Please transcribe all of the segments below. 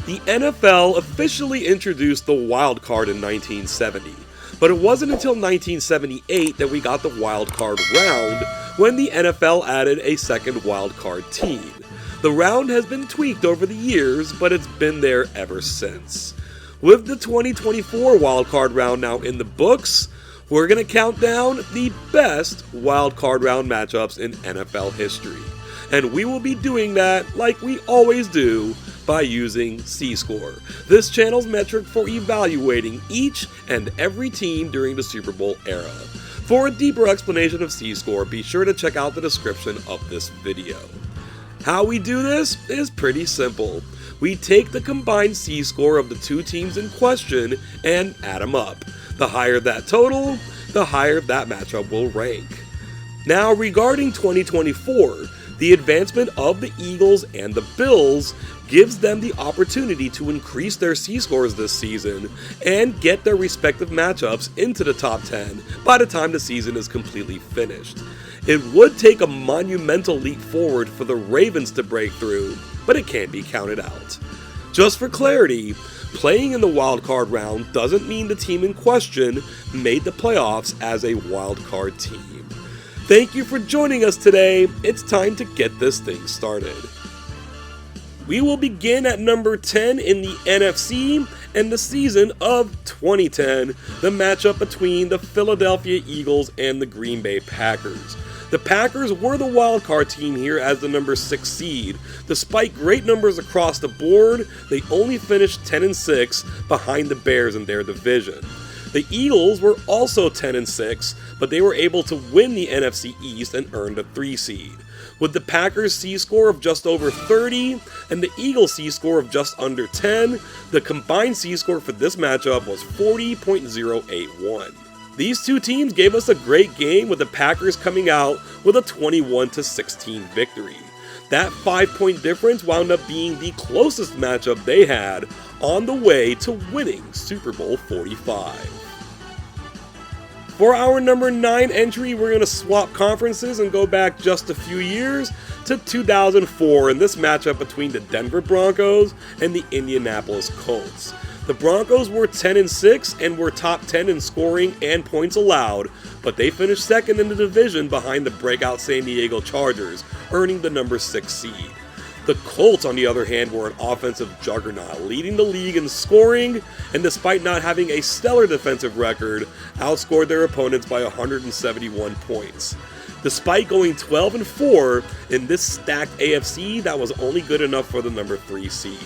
The NFL officially introduced the wild card in 1970, but it wasn't until 1978 that we got the wild card round, when the NFL added a second wild card team. The round has been tweaked over the years, but it's been there ever since. With the 2024 wild card round now in the books, we're going to count down the best wild card round matchups in NFL history. And we will be doing that like we always do by using C-Score, this channel's metric for evaluating each and every team during the Super Bowl era. For a deeper explanation of C-Score, be sure to check out the description of this video. How we do this is pretty simple. We take the combined C-Score of the two teams in question and add them up. The higher that total, the higher that matchup will rank. Now, regarding 2024, the advancement of the Eagles and the Bills gives them the opportunity to increase their C-scores this season and get their respective matchups into the top 10 by the time the season is completely finished. It would take a monumental leap forward for the Ravens to break through, but it can't be counted out. Just for clarity, playing in the wildcard round doesn't mean the team in question made the playoffs as a wildcard team. Thank you for joining us today. It's time to get this thing started. We will begin at number 10 in the NFC and the season of 2010, the matchup between the Philadelphia Eagles and the Green Bay Packers. The Packers were the wildcard team here as the number 6 seed. Despite great numbers across the board, they only finished 10-6 behind the Bears in their division. The Eagles were also 10-6, but they were able to win the NFC East and earn the 3 seed. With the Packers' C-score of just over 30 and the Eagles' C-score of just under 10, the combined C-score for this matchup was 40.081. These two teams gave us a great game, with the Packers coming out with a 21-16 victory. That 5-point difference wound up being the closest matchup they had on the way to winning Super Bowl 45. For our number 9 entry, we're going to swap conferences and go back just a few years to 2004 in this matchup between the Denver Broncos and the Indianapolis Colts. The Broncos were 10-6 and were top 10 in scoring and points allowed, but they finished second in the division behind the breakout San Diego Chargers, earning the number 6 seed. The Colts, on the other hand, were an offensive juggernaut, leading the league in scoring, and despite not having a stellar defensive record, outscored their opponents by 171 points. Despite going 12-4 in this stacked AFC, that was only good enough for the number 3 seed.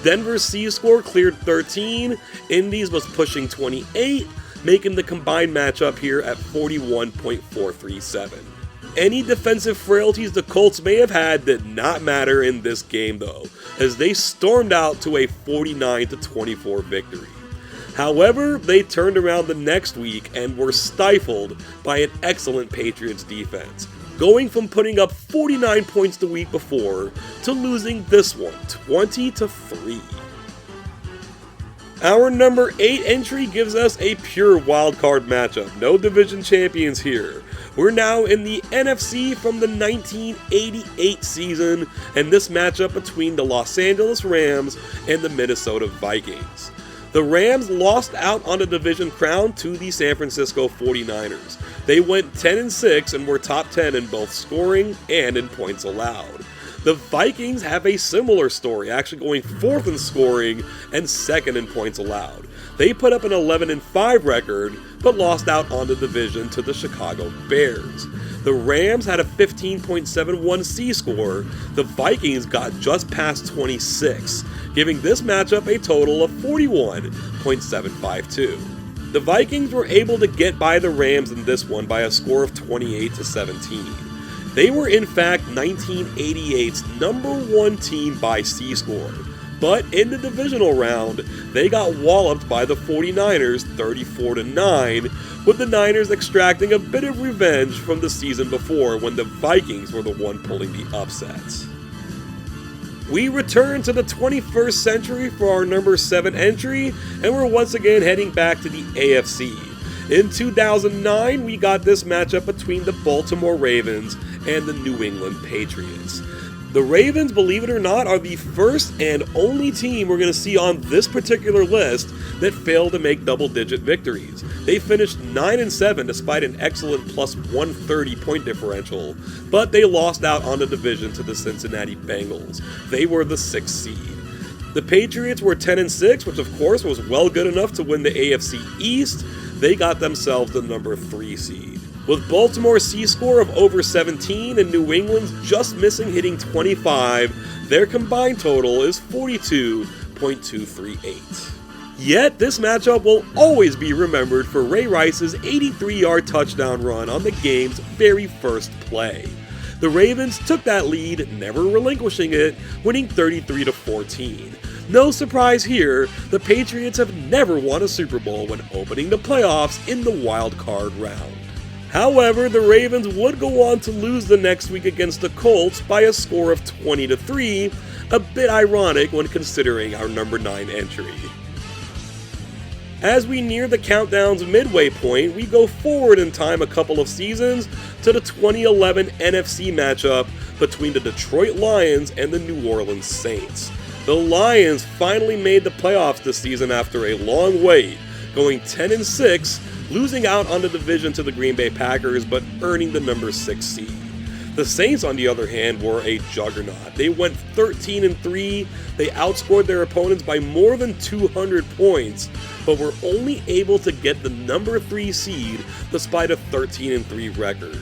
Denver's C-score cleared 13, Indy's was pushing 28, making the combined matchup here at 41.437. Any defensive frailties the Colts may have had did not matter in this game though, as they stormed out to a 49-24 victory. However, they turned around the next week and were stifled by an excellent Patriots defense, going from putting up 49 points the week before to losing this one 20-3. Our number 8 entry gives us a pure wildcard matchup, no division champions here. We're now in the NFC from the 1988 season, and this matchup between the Los Angeles Rams and the Minnesota Vikings. The Rams lost out on the division crown to the San Francisco 49ers. They went 10-6 and were top 10 in both scoring and in points allowed. The Vikings have a similar story, actually going 4th in scoring and 2nd in points allowed. They put up an 11-5 record, but lost out on the division to the Chicago Bears. The Rams had a 15.71 C-score. The Vikings got just past 26, giving this matchup a total of 41.752. The Vikings were able to get by the Rams in this one by a score of 28-17. They were in fact 1988's number 1 team by C-score. But in the divisional round, they got walloped by the 49ers 34-9, with the Niners extracting a bit of revenge from the season before when the Vikings were the one pulling the upsets. We return to the 21st century for our number 7 entry, and we're once again heading back to the AFC. In 2009, we got this matchup between the Baltimore Ravens and the New England Patriots. The Ravens, believe it or not, are the first and only team we're going to see on this particular list that failed to make double-digit victories. They finished 9-7 despite an excellent plus 130 point differential, but they lost out on the division to the Cincinnati Bengals. They were the 6th seed. The Patriots were 10-6, which of course was well good enough to win the AFC East. They got themselves the number 3 seed. With Baltimore's C-score of over 17 and New England's just missing hitting 25, their combined total is 42.238. Yet, this matchup will always be remembered for Ray Rice's 83-yard touchdown run on the game's very first play. The Ravens took that lead, never relinquishing it, winning 33-14. No surprise here, the Patriots have never won a Super Bowl when opening the playoffs in the wild card round. However, the Ravens would go on to lose the next week against the Colts by a score of 20-3, a bit ironic when considering our number 9 entry. As we near the countdown's midway point, we go forward in time a couple of seasons to the 2011 NFC matchup between the Detroit Lions and the New Orleans Saints. The Lions finally made the playoffs this season after a long wait, going 10-6, losing out on the division to the Green Bay Packers but earning the number 6 seed. The Saints, on the other hand, were a juggernaut. They went 13-3, they outscored their opponents by more than 200 points, but were only able to get the number 3 seed despite a 13-3 record.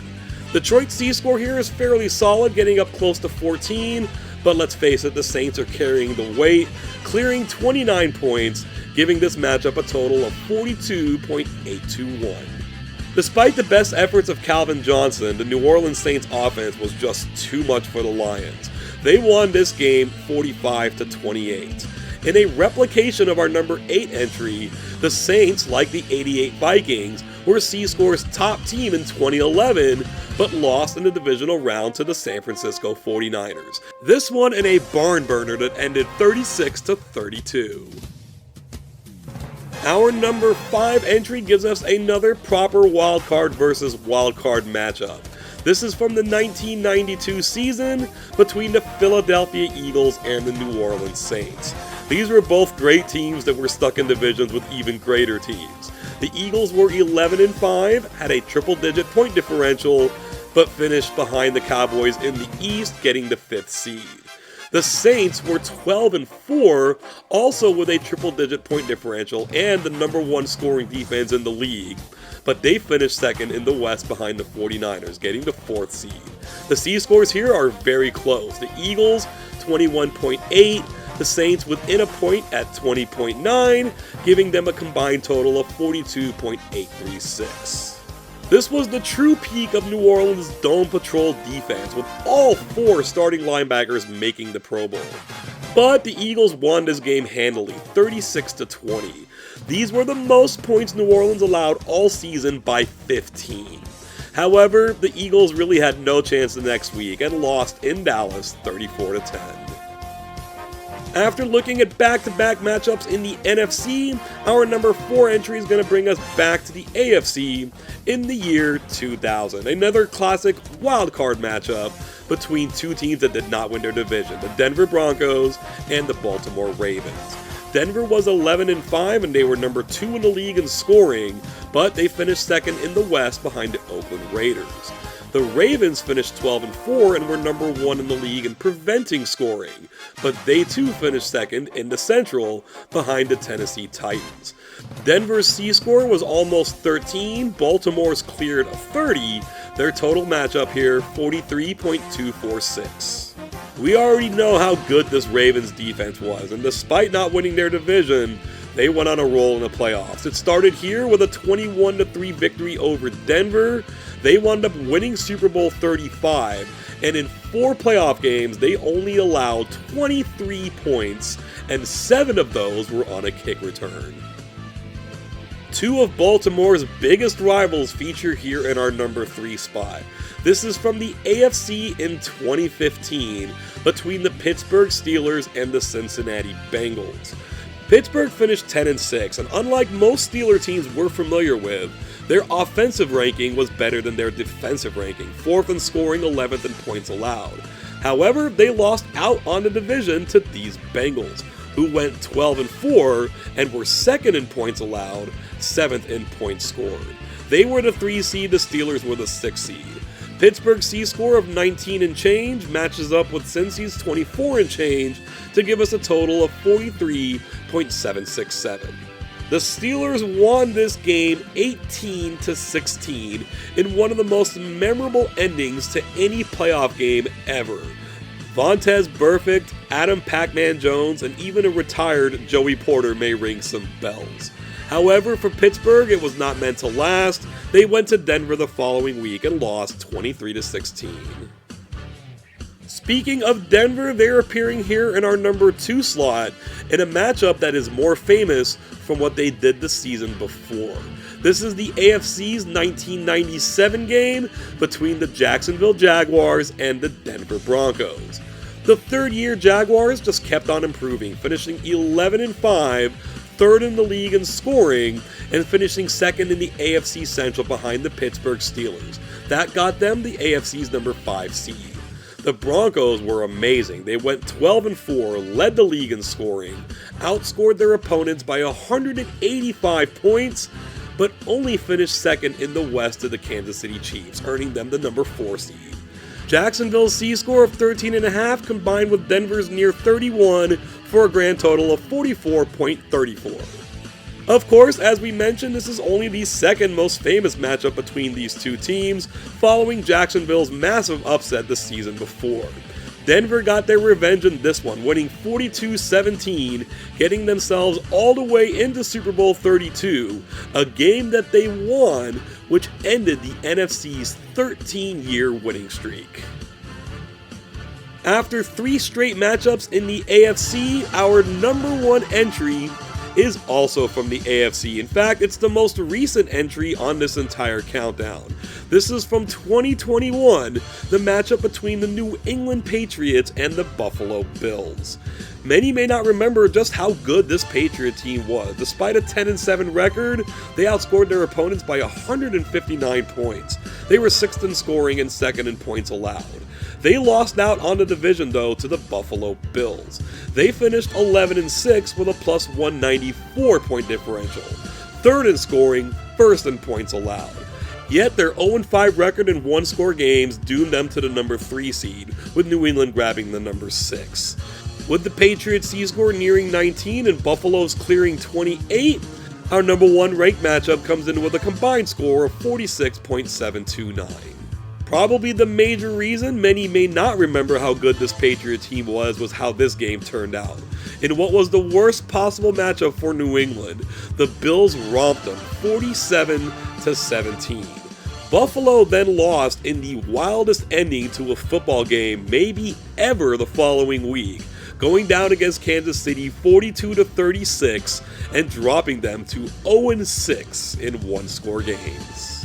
Detroit's C-score here is fairly solid, getting up close to 14, but let's face it, the Saints are carrying the weight, clearing 29 points, giving this matchup a total of 42.821. Despite the best efforts of Calvin Johnson, the New Orleans Saints offense was just too much for the Lions. They won this game 45-28. In a replication of our number 8 entry, the Saints, like the '88 Vikings, were C-score's top team in 2011, but lost in the divisional round to the San Francisco 49ers. This one in a barn burner that ended 36-32. Our number 5 entry gives us another proper wildcard versus wildcard matchup. This is from the 1992 season between the Philadelphia Eagles and the New Orleans Saints. These were both great teams that were stuck in divisions with even greater teams. The Eagles were 11-5, had a triple-digit point differential, but finished behind the Cowboys in the East, getting the 5th seed. The Saints were 12-4, also with a triple-digit point differential and the number 1 scoring defense in the league, but they finished second in the West behind the 49ers, getting the 4th seed. The C-scores here are very close. The Eagles, 21.8, the Saints within a point at 20.9, giving them a combined total of 42.836. This was the true peak of New Orleans' Dome Patrol defense, with all 4 starting linebackers making the Pro Bowl. But the Eagles won this game handily, 36-20. These were the most points New Orleans allowed all season by 15. However, the Eagles really had no chance the next week and lost in Dallas 34-10. After looking at back-to-back matchups in the NFC, our number 4 entry is going to bring us back to the AFC in the year 2000. Another classic wildcard matchup between 2 teams that did not win their division, the Denver Broncos and the Baltimore Ravens. Denver was 11-5 and they were number 2 in the league in scoring, but they finished second in the West behind the Oakland Raiders. The Ravens finished 12-4 and were number 1 in the league in preventing scoring, but they too finished second in the Central behind the Tennessee Titans. Denver's C-score was almost 13, Baltimore's cleared 30, their total matchup here 43.246. We already know how good this Ravens defense was, and despite not winning their division, they went on a roll in the playoffs. It started here with a 21-3 victory over Denver. They wound up winning Super Bowl 35, and in 4 playoff games, they only allowed 23 points, and 7 of those were on a kick return. 2 of Baltimore's biggest rivals feature here in our number 3 spot. This is from the AFC in 2015 between the Pittsburgh Steelers and the Cincinnati Bengals. Pittsburgh finished 10-6, and unlike most Steeler teams we're familiar with, their offensive ranking was better than their defensive ranking, 4th in scoring, 11th in points allowed. However, they lost out on the division to these Bengals, who went 12-4 and were second in points allowed, 7th in points scored. They were the 3 seed, the Steelers were the 6 seed. Pittsburgh's C-score of 19 and change matches up with Cincy's 24 and change to give us a total of 43.767. The Steelers won this game 18-16 in one of the most memorable endings to any playoff game ever. Vontaze Burfict, Adam Pac-Man Jones, and even a retired Joey Porter may ring some bells. However, for Pittsburgh, it was not meant to last. They went to Denver the following week and lost 23-16. Speaking of Denver, they're appearing here in our number 2 slot in a matchup that is more famous from what they did the season before. This is the AFC's 1997 game between the Jacksonville Jaguars and the Denver Broncos. The third-year Jaguars just kept on improving, finishing 11-5, third in the league in scoring, and finishing second in the AFC Central behind the Pittsburgh Steelers. That got them the AFC's number 5 seed. The Broncos were amazing. They went 12-4, led the league in scoring, outscored their opponents by 185 points, but only finished second in the West to the Kansas City Chiefs, earning them the number 4 seed. Jacksonville's C-score of 13.5 combined with Denver's near 31 for a grand total of 44.34. Of course, as we mentioned, this is only the second most famous matchup between these two teams, following Jacksonville's massive upset the season before. Denver got their revenge in this one, winning 42-17, getting themselves all the way into Super Bowl 32, a game that they won, which ended the NFC's 13-year winning streak. After 3 straight matchups in the AFC, our number 1 entry is also from the AFC. In fact, it's the most recent entry on this entire countdown. This is from 2021, the matchup between the New England Patriots and the Buffalo Bills. Many may not remember just how good this Patriot team was. Despite a 10-7 record, they outscored their opponents by 159 points. They were 6th in scoring and 2nd in points allowed. They lost out on the division, though, to the Buffalo Bills. They finished 11-6 with a plus 194 point differential, 3rd in scoring, 1st in points allowed. Yet their 0-5 record in one-score games doomed them to the number 3 seed, with New England grabbing the number 6. With the Patriots' C-score nearing 19 and Buffalo's clearing 28, our number 1 ranked matchup comes in with a combined score of 46.729. Probably the major reason many may not remember how good this Patriot team was how this game turned out. In what was the worst possible matchup for New England, the Bills romped them 47-17. Buffalo then lost in the wildest ending to a football game maybe ever the following week, going down against Kansas City 42-36 and dropping them to 0-6 in one-score games.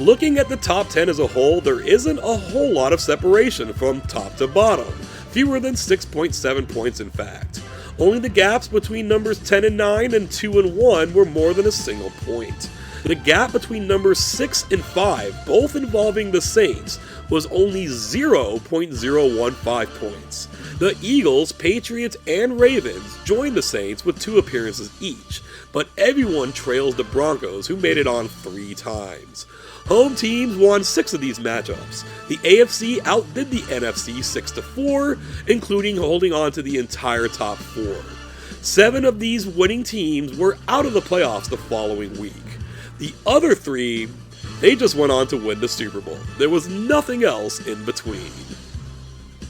Looking at the top 10 as a whole, there isn't a whole lot of separation from top to bottom, fewer than 6.7 points in fact. Only the gaps between numbers 10 and 9 and 2 and 1 were more than a single point. The gap between numbers 6 and 5, both involving the Saints, was only 0.015 points. The Eagles, Patriots, and Ravens joined the Saints with 2 appearances each, but everyone trails the Broncos, who made it on 3 times. Home teams won 6 of these matchups. The AFC outdid the NFC 6-4, including holding on to the entire top 4. 7 of these winning teams were out of the playoffs the following week. The other 3, they just went on to win the Super Bowl. There was nothing else in between.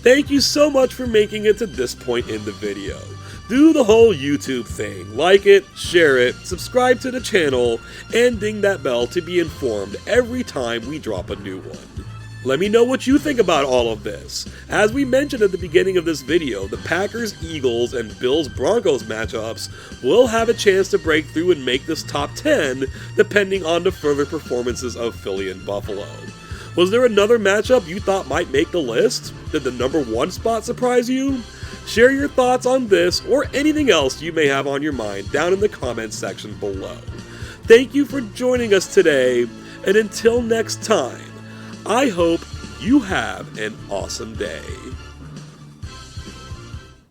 Thank you so much for making it to this point in the video. Do the whole YouTube thing, like it, share it, subscribe to the channel, and ding that bell to be informed every time we drop a new one. Let me know what you think about all of this. As we mentioned at the beginning of this video, the Packers, Eagles, and Bills Broncos matchups will have a chance to break through and make this top 10, depending on the further performances of Philly and Buffalo. Was there another matchup you thought might make the list? Did the number 1 spot surprise you? Share your thoughts on this or anything else you may have on your mind down in the comments section below. Thank you for joining us today, and until next time, I hope you have an awesome day.